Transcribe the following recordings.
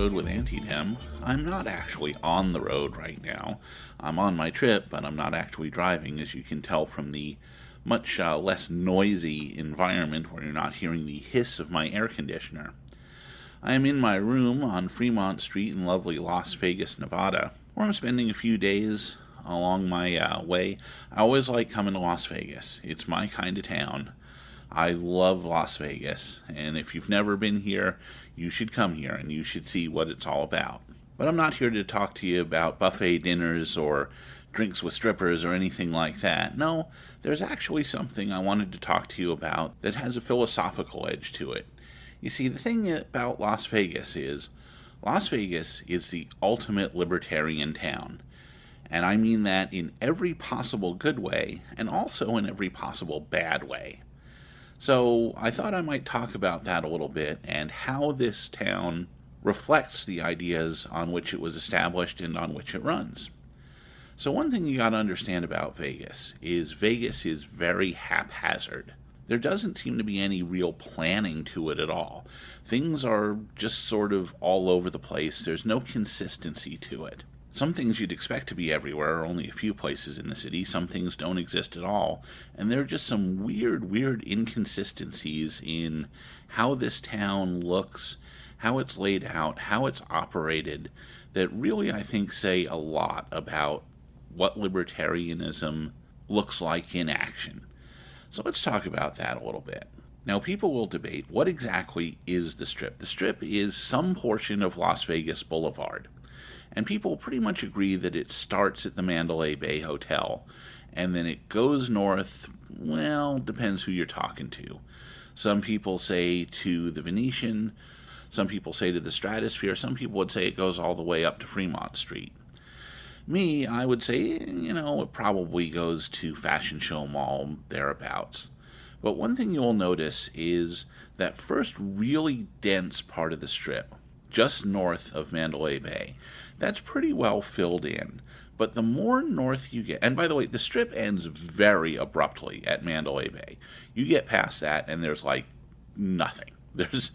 road with Anti-Dem. I'm not actually on the road right now. I'm on my trip, but I'm not actually driving, as you can tell from the much less noisy environment where you're not hearing the hiss of my air conditioner. I am in my room on Fremont Street in lovely Las Vegas, Nevada, where I'm spending a few days along my way. I always like coming to Las Vegas. It's my kind of town. I love Las Vegas, and if you've never been here, you should come here and you should see what it's all about. But I'm not here to talk to you about buffet dinners or drinks with strippers or anything like that. No, there's actually something I wanted to talk to you about that has a philosophical edge to it. You see, the thing about Las Vegas is the ultimate libertarian town. And I mean that in every possible good way and also in every possible bad way. So I thought I might talk about that a little bit and how this town reflects the ideas on which it was established and on which it runs. So one thing you got to understand about Vegas is very haphazard. There doesn't seem to be any real planning to it at all. Things are just sort of all over the place. There's no consistency to it. Some things you'd expect to be everywhere are only a few places in the city. Some things don't exist at all. And there are just some weird inconsistencies in how this town looks, how it's laid out, how it's operated, that really, I think, say a lot about what libertarianism looks like in action. So let's talk about that a little bit. Now, people will debate, what exactly is the Strip? The Strip is some portion of Las Vegas Boulevard. And people pretty much agree that it starts at the Mandalay Bay Hotel, and then it goes north, well, depends who you're talking to. Some people say to the Venetian, some people say to the Stratosphere, some people would say it goes all the way up to Fremont Street. Me, I would say, it probably goes to Fashion Show Mall, thereabouts. But one thing you'll notice is that first really dense part of the Strip, just north of Mandalay Bay, that's pretty well filled in. But the more north you get, and by the way, the Strip ends very abruptly at Mandalay Bay. You get past that and there's like nothing. There's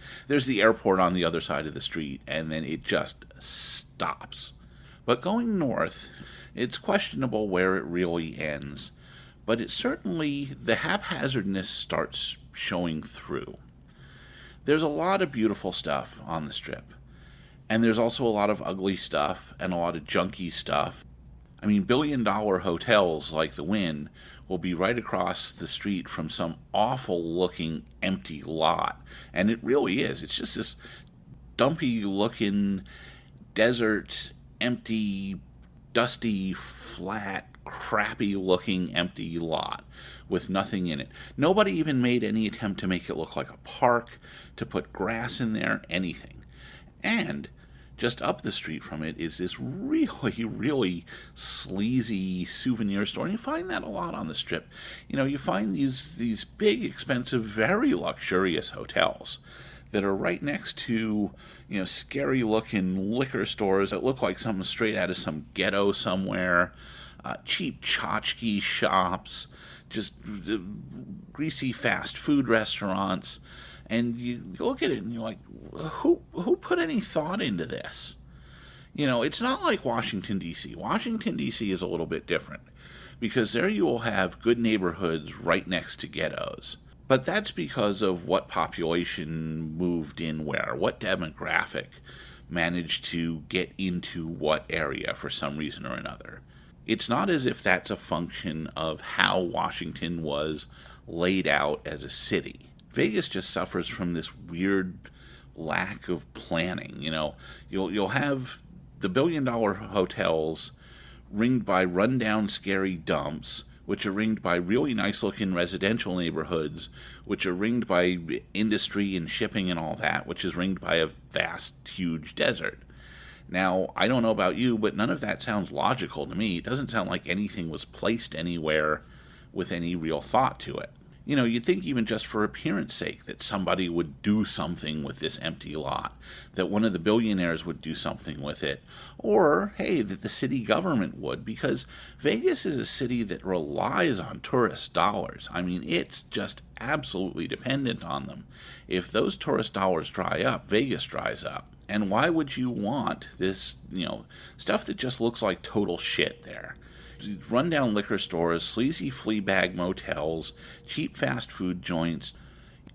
the airport on the other side of the street, and then it just stops. But going north, it's questionable where it really ends. But it certainly, the haphazardness starts showing through. There's a lot of beautiful stuff on the Strip. And there's also a lot of ugly stuff and a lot of junky stuff. I mean, billion-dollar hotels like the Wynn will be right across the street from some awful-looking empty lot. And it really is. It's just this dumpy-looking desert, empty, dusty, flat, crappy-looking empty lot with nothing in it. Nobody even made any attempt to make it look like a park, to put grass in there, anything. And just up the street from it is this really sleazy souvenir store. And you find that a lot on the Strip. You find these big, expensive, very luxurious hotels that are right next to, scary-looking liquor stores that look like something straight out of some ghetto somewhere, cheap tchotchke shops, just greasy fast food restaurants. And you look at it and you're like, who put any thought into this? It's not like Washington, D.C. Washington, D.C. is a little bit different, because there you will have good neighborhoods right next to ghettos. But that's because of what population moved in where, what demographic managed to get into what area for some reason or another. It's not as if that's a function of how Washington was laid out as a city. Vegas just suffers from this weird lack of planning. You'll have the billion-dollar hotels ringed by rundown, scary dumps, which are ringed by really nice-looking residential neighborhoods, which are ringed by industry and shipping and all that, which is ringed by a vast, huge desert. Now, I don't know about you, but none of that sounds logical to me. It doesn't sound like anything was placed anywhere with any real thought to it. You'd think even just for appearance sake that somebody would do something with this empty lot, that one of the billionaires would do something with it, or, hey, that the city government would, because Vegas is a city that relies on tourist dollars. I mean, it's just absolutely dependent on them. If those tourist dollars dry up, Vegas dries up. And why would you want this, stuff that just looks like total shit there? Rundown liquor stores, sleazy flea bag motels, cheap fast food joints.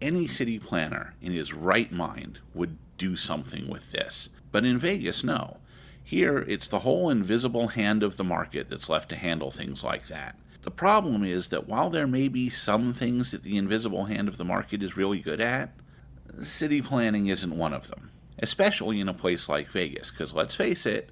Any city planner in his right mind would do something with this. But in Vegas, no. Here, it's the whole invisible hand of the market that's left to handle things like that. The problem is that while there may be some things that the invisible hand of the market is really good at, city planning isn't one of them. Especially in a place like Vegas, because let's face it,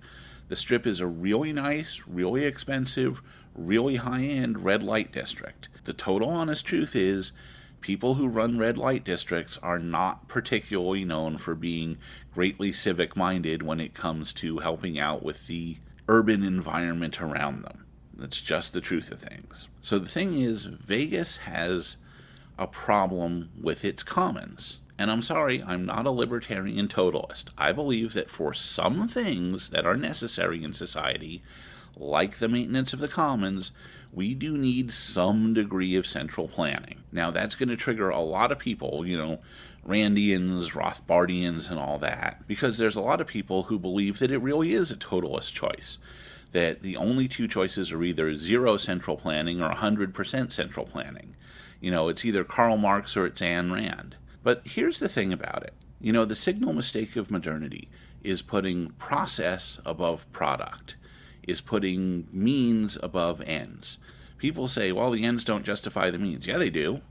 the Strip is a really nice, really expensive, really high-end red light district. The total honest truth is, people who run red light districts are not particularly known for being greatly civic-minded when it comes to helping out with the urban environment around them. That's just the truth of things. So the thing is, Vegas has a problem with its commons. And I'm sorry, I'm not a libertarian totalist. I believe that for some things that are necessary in society, like the maintenance of the commons, we do need some degree of central planning. Now, that's going to trigger a lot of people, Randians, Rothbardians, and all that, because there's a lot of people who believe that it really is a totalist choice, that the only two choices are either zero central planning or 100% central planning. It's either Karl Marx or it's Ayn Rand. But here's the thing about it. The signal mistake of modernity is putting process above product, is putting means above ends. People say, well, the ends don't justify the means. Yeah, they do.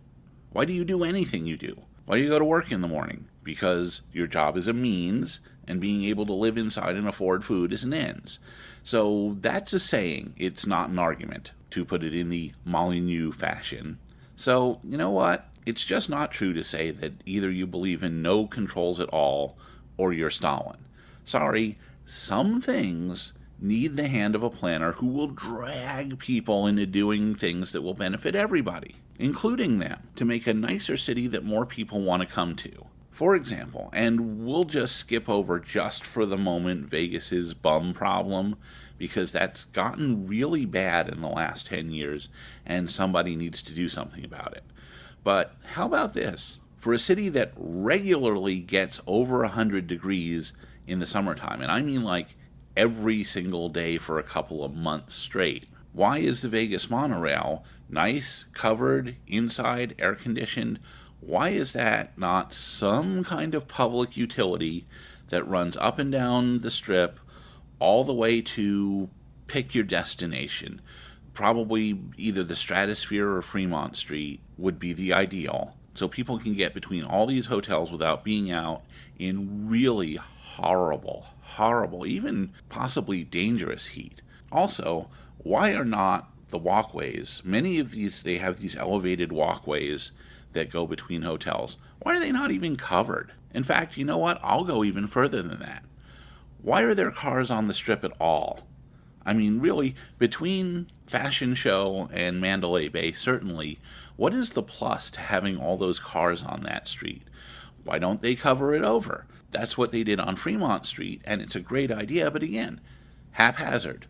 Why do you do anything you do? Why do you go to work in the morning? Because your job is a means, and being able to live inside and afford food is an ends. So that's a saying. It's not an argument, to put it in the Molyneux fashion. So, you know what? It's just not true to say that either you believe in no controls at all or you're Stalin. Sorry, some things need the hand of a planner who will drag people into doing things that will benefit everybody, including them, to make a nicer city that more people want to come to. For example, and we'll just skip over just for the moment Vegas's bum problem, because that's gotten really bad in the last 10 years and somebody needs to do something about it. But how about this? For a city that regularly gets over 100 degrees in the summertime, and I mean like every single day for a couple of months straight, why is the Vegas monorail nice, covered, inside, air-conditioned? Why is that not some kind of public utility that runs up and down the Strip all the way to pick your destination? Probably either the Stratosphere or Fremont Street would be the ideal, so people can get between all these hotels without being out in really horrible, even possibly dangerous heat. Also, why are not the walkways, many of these, they have these elevated walkways that go between hotels, why are they not even covered? In fact, you know what? I'll go even further than that. Why are there cars on the Strip at all? I mean, really, between Fashion Show and Mandalay Bay, certainly, what is the plus to having all those cars on that street? Why don't they cover it over? That's what they did on Fremont Street, and it's a great idea, but again, haphazard.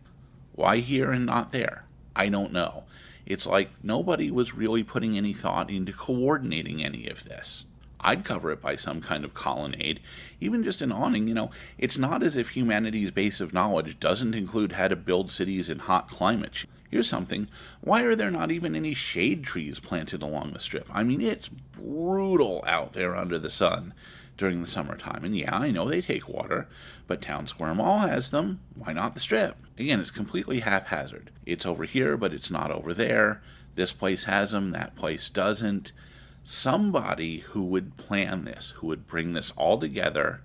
Why here and not there? I don't know. It's like nobody was really putting any thought into coordinating any of this. I'd cover it by some kind of colonnade, even just an awning. It's not as if humanity's base of knowledge doesn't include how to build cities in hot climates. Here's something. Why are there not even any shade trees planted along the Strip? I mean, it's brutal out there under the sun during the summertime. And yeah, I know they take water, but Town Square Mall has them. Why not the Strip? Again, it's completely haphazard. It's over here, but it's not over there. This place has them, that place doesn't. Somebody who would plan this, who would bring this all together,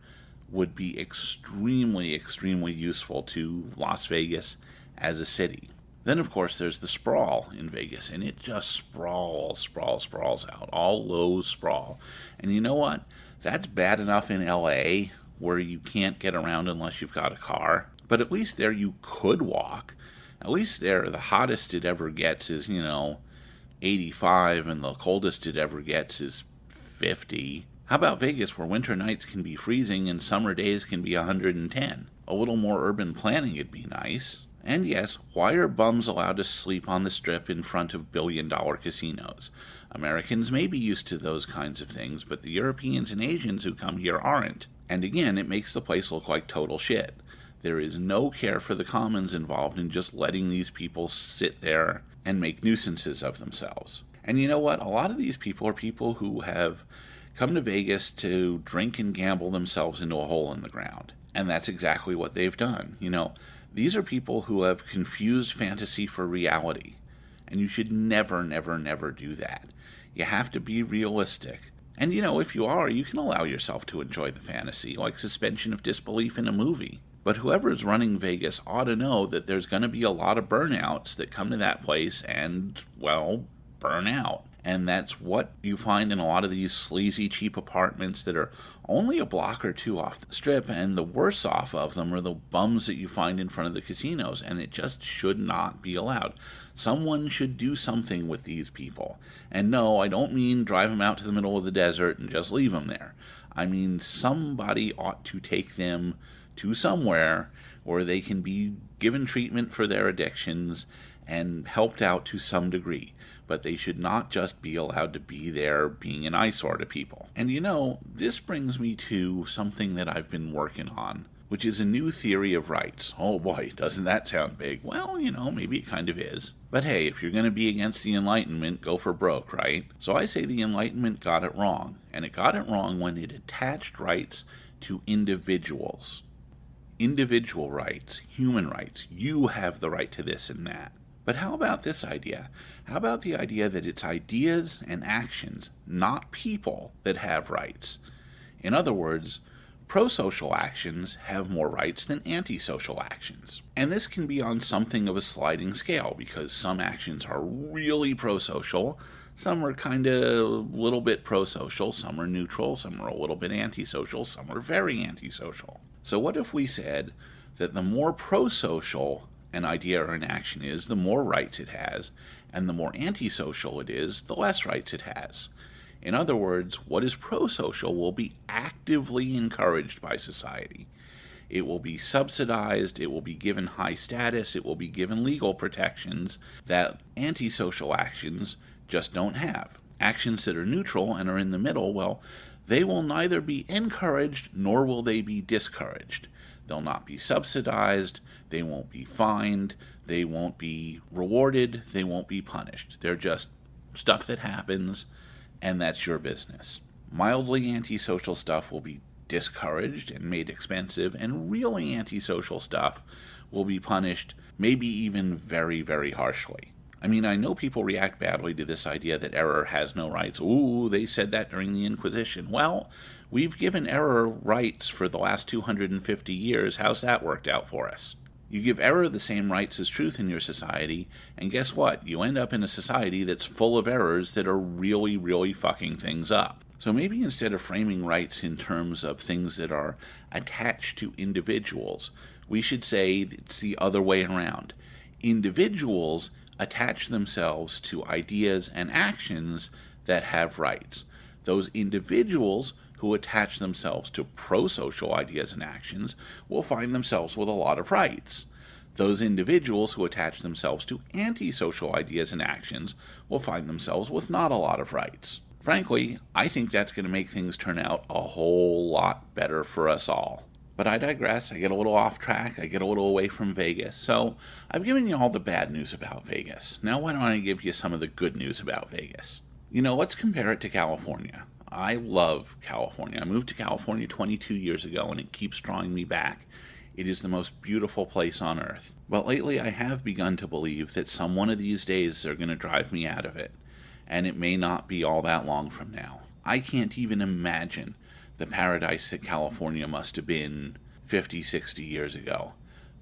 would be extremely, extremely useful to Las Vegas as a city. Then, of course, there's the sprawl in Vegas, and it just sprawls out, all low sprawl. And you know what? That's bad enough in LA, where you can't get around unless you've got a car. But at least there you could walk. At least there, the hottest it ever gets is, 85, and the coldest it ever gets is 50. How about Vegas, where winter nights can be freezing and summer days can be 110? A little more urban planning would be nice. And yes, why are bums allowed to sleep on the Strip in front of billion-dollar casinos? Americans may be used to those kinds of things, but the Europeans and Asians who come here aren't. And again, it makes the place look like total shit. There is no care for the commons involved in just letting these people sit there and make nuisances of themselves. And you know what? A lot of these people are people who have come to Vegas to drink and gamble themselves into a hole in the ground. And that's exactly what they've done. These are people who have confused fantasy for reality. And you should never, never, never do that. You have to be realistic. And if you are, you can allow yourself to enjoy the fantasy, like suspension of disbelief in a movie. But whoever is running Vegas ought to know that there's going to be a lot of burnouts that come to that place and, well, burn out. And that's what you find in a lot of these sleazy, cheap apartments that are only a block or two off the strip, and the worst off of them are the bums that you find in front of the casinos, and it just should not be allowed. Someone should do something with these people. And no, I don't mean drive them out to the middle of the desert and just leave them there. I mean somebody ought to take them to somewhere where they can be given treatment for their addictions and helped out to some degree. But they should not just be allowed to be there being an eyesore to people. And this brings me to something that I've been working on, which is a new theory of rights. Oh boy, doesn't that sound big? Well, maybe it kind of is. But hey, if you're going to be against the Enlightenment, go for broke, right? So I say the Enlightenment got it wrong. And it got it wrong when it attached rights to individuals. Individual rights, human rights. You have the right to this and that. But how about this idea? How about the idea that it's ideas and actions, not people, that have rights? In other words, pro-social actions have more rights than anti-social actions. And this can be on something of a sliding scale, because some actions are really pro-social, some are kind of a little bit pro-social, some are neutral, some are a little bit anti-social, some are very anti-social. So what if we said that the more pro-social an idea or an action is, the more rights it has, and the more antisocial it is, the less rights it has. In other words, what is pro-social will be actively encouraged by society. It will be subsidized, it will be given high status, it will be given legal protections that antisocial actions just don't have. Actions that are neutral and are in the middle, well, they will neither be encouraged nor will they be discouraged. They'll not be subsidized, they won't be fined, they won't be rewarded, they won't be punished. They're just stuff that happens, and that's your business. Mildly antisocial stuff will be discouraged and made expensive, and really antisocial stuff will be punished, maybe even very, very harshly. I mean, I know people react badly to this idea that error has no rights. Ooh, they said that during the Inquisition. Well, we've given error rights for the last 250 years. How's that worked out for us? You give error the same rights as truth in your society, and guess what? You end up in a society that's full of errors that are really, really fucking things up. So maybe instead of framing rights in terms of things that are attached to individuals, we should say it's the other way around. Individuals attach themselves to ideas and actions that have rights. Those individuals who attach themselves to pro-social ideas and actions will find themselves with a lot of rights. Those individuals who attach themselves to anti-social ideas and actions will find themselves with not a lot of rights. Frankly, I think that's going to make things turn out a whole lot better for us all. But I digress. I get a little off track. I get a little away from Vegas. So I've given you all the bad news about Vegas. Now why don't I give you some of the good news about Vegas? Let's compare it to California. I love California. I moved to California 22 years ago, and it keeps drawing me back. It is the most beautiful place on earth. But lately I have begun to believe that one of these days they're going to drive me out of it. And it may not be all that long from now. I can't even imagine the paradise that California must have been 50, 60 years ago.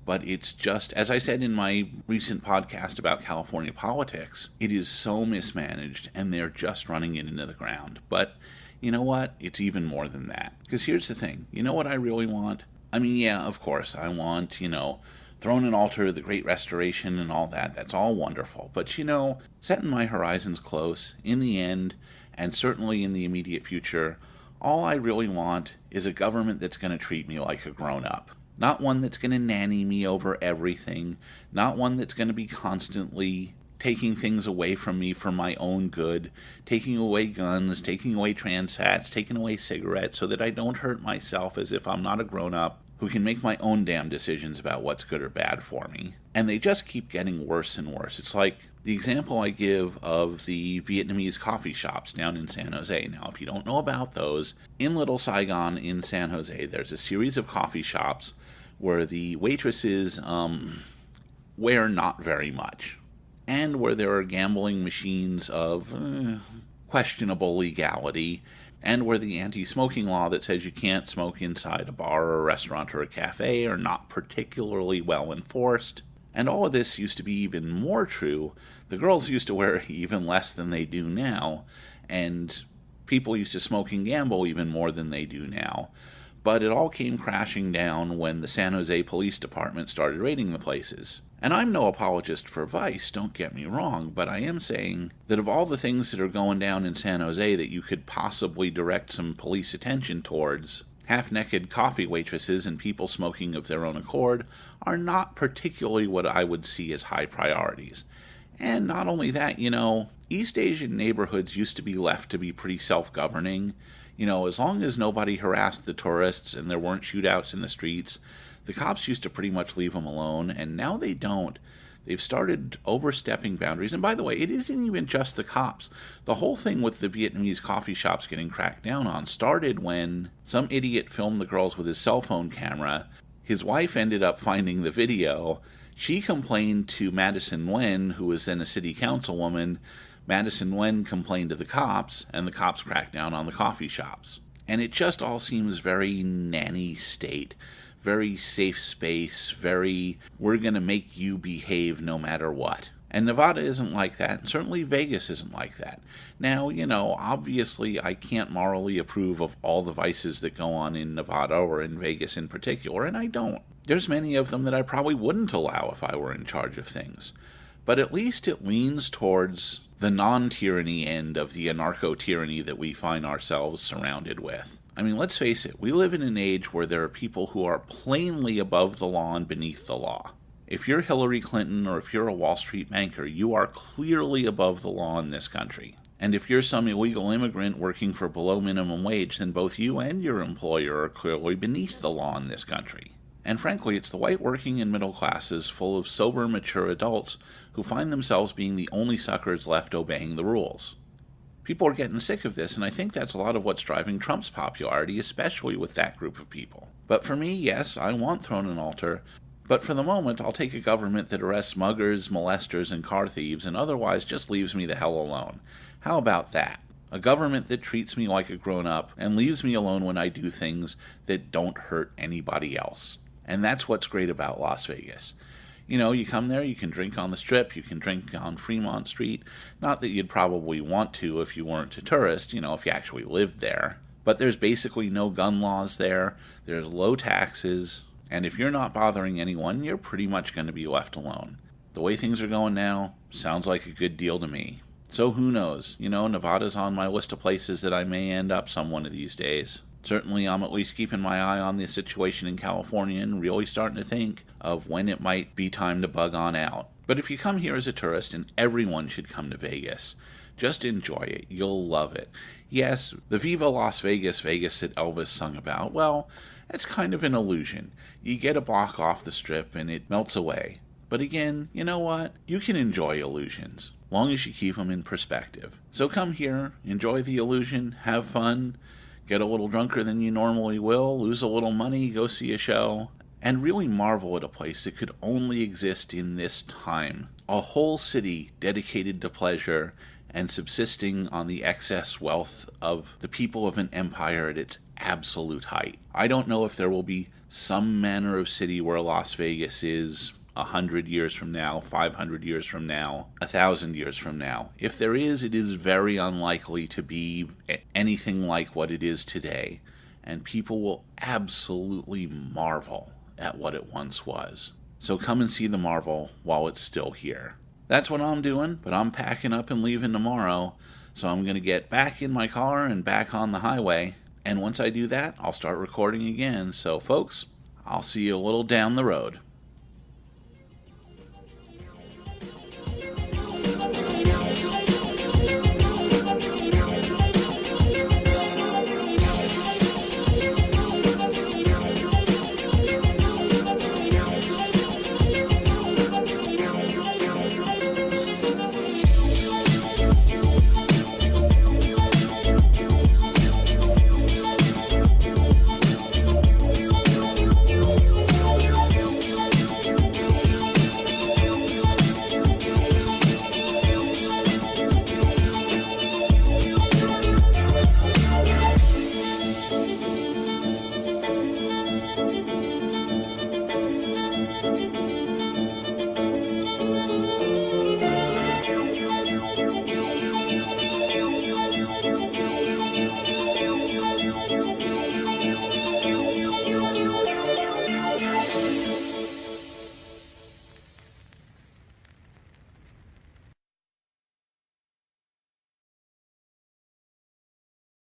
But it's just, as I said in my recent podcast about California politics, it is so mismanaged, and they're just running it into the ground. But you know what? It's even more than that. Because here's the thing. You know what I really want? I mean, yeah, of course, I want, throne and altar, the Great Restoration and all that. That's all wonderful. But, setting my horizons close, in the end, and certainly in the immediate future, all I really want is a government that's going to treat me like a grown-up. Not one that's going to nanny me over everything. Not one that's going to be constantly taking things away from me for my own good, taking away guns, taking away trans hats, taking away cigarettes so that I don't hurt myself as if I'm not a grown-up who can make my own damn decisions about what's good or bad for me. And they just keep getting worse and worse. It's like the example I give of the Vietnamese coffee shops down in San Jose. Now, if you don't know about those, in Little Saigon in San Jose, there's a series of coffee shops where the waitresses wear not very much, and where there are gambling machines of questionable legality, and where the anti-smoking law that says you can't smoke inside a bar or a restaurant or a cafe are not particularly well enforced. And all of this used to be even more true. The girls used to wear even less than they do now, and people used to smoke and gamble even more than they do now. But it all came crashing down when the San Jose Police Department started raiding the places. And I'm no apologist for vice, don't get me wrong, but I am saying that of all the things that are going down in San Jose that you could possibly direct some police attention towards, half-naked coffee waitresses and people smoking of their own accord are not particularly what I would see as high priorities. And not only that, East Asian neighborhoods used to be left to be pretty self-governing. As long as nobody harassed the tourists and there weren't shootouts in the streets, the cops used to pretty much leave them alone, and now they don't. They've started overstepping boundaries. And by the way, it isn't even just the cops. The whole thing with the Vietnamese coffee shops getting cracked down on started when some idiot filmed the girls with his cell phone camera. His wife ended up finding the video. She complained to Madison Nguyen, who was then a city councilwoman. Madison Nguyen complained to the cops, and the cops cracked down on the coffee shops. And it just all seems very nanny state. Very safe space, very, we're going to make you behave no matter what. And Nevada isn't like that, and certainly Vegas isn't like that. Now, obviously I can't morally approve of all the vices that go on in Nevada or in Vegas in particular, and I don't. There's many of them that I probably wouldn't allow if I were in charge of things. But at least it leans towards the non-tyranny end of the anarcho-tyranny that we find ourselves surrounded with. I mean, let's face it, we live in an age where there are people who are plainly above the law and beneath the law. If you're Hillary Clinton or if you're a Wall Street banker, you are clearly above the law in this country. And if you're some illegal immigrant working for below minimum wage, then both you and your employer are clearly beneath the law in this country. And frankly, it's the white working and middle classes full of sober, mature adults who find themselves being the only suckers left obeying the rules. People are getting sick of this, and I think that's a lot of what's driving Trump's popularity, especially with that group of people. But for me, yes, I want Throne and Altar, but for the moment, I'll take a government that arrests muggers, molesters, and car thieves, and otherwise just leaves me the hell alone. How about that? A government that treats me like a grown-up and leaves me alone when I do things that don't hurt anybody else. And that's what's great about Las Vegas. You come there, you can drink on the Strip, you can drink on Fremont Street. Not that you'd probably want to if you weren't a tourist, if you actually lived there. But there's basically no gun laws there, there's low taxes, and if you're not bothering anyone, you're pretty much going to be left alone. The way things are going now, sounds like a good deal to me. So who knows? Nevada's on my list of places that I may end up some one of these days. Certainly, I'm at least keeping my eye on the situation in California and really starting to think of when it might be time to bug on out. But if you come here as a tourist, and everyone should come to Vegas, just enjoy it. You'll love it. Yes, the Viva Las Vegas, Vegas that Elvis sung about, well, it's kind of an illusion. You get a block off the Strip and it melts away. But again, you know what? You can enjoy illusions, long as you keep them in perspective. So come here, enjoy the illusion, have fun, get a little drunker than you normally will, lose a little money, go see a show, and really marvel at a place that could only exist in this time. A whole city dedicated to pleasure and subsisting on the excess wealth of the people of an empire at its absolute height. I don't know if there will be some manner of city where Las Vegas is 100 years from now, 500 years from now, 1,000 years from now. If there is, it is very unlikely to be anything like what it is today, and people will absolutely marvel at what it once was. So come and see the marvel while it's still here. That's what I'm doing, but I'm packing up and leaving tomorrow, so I'm going to get back in my car and back on the highway, and once I do that, I'll start recording again. So folks, I'll see you a little down the road.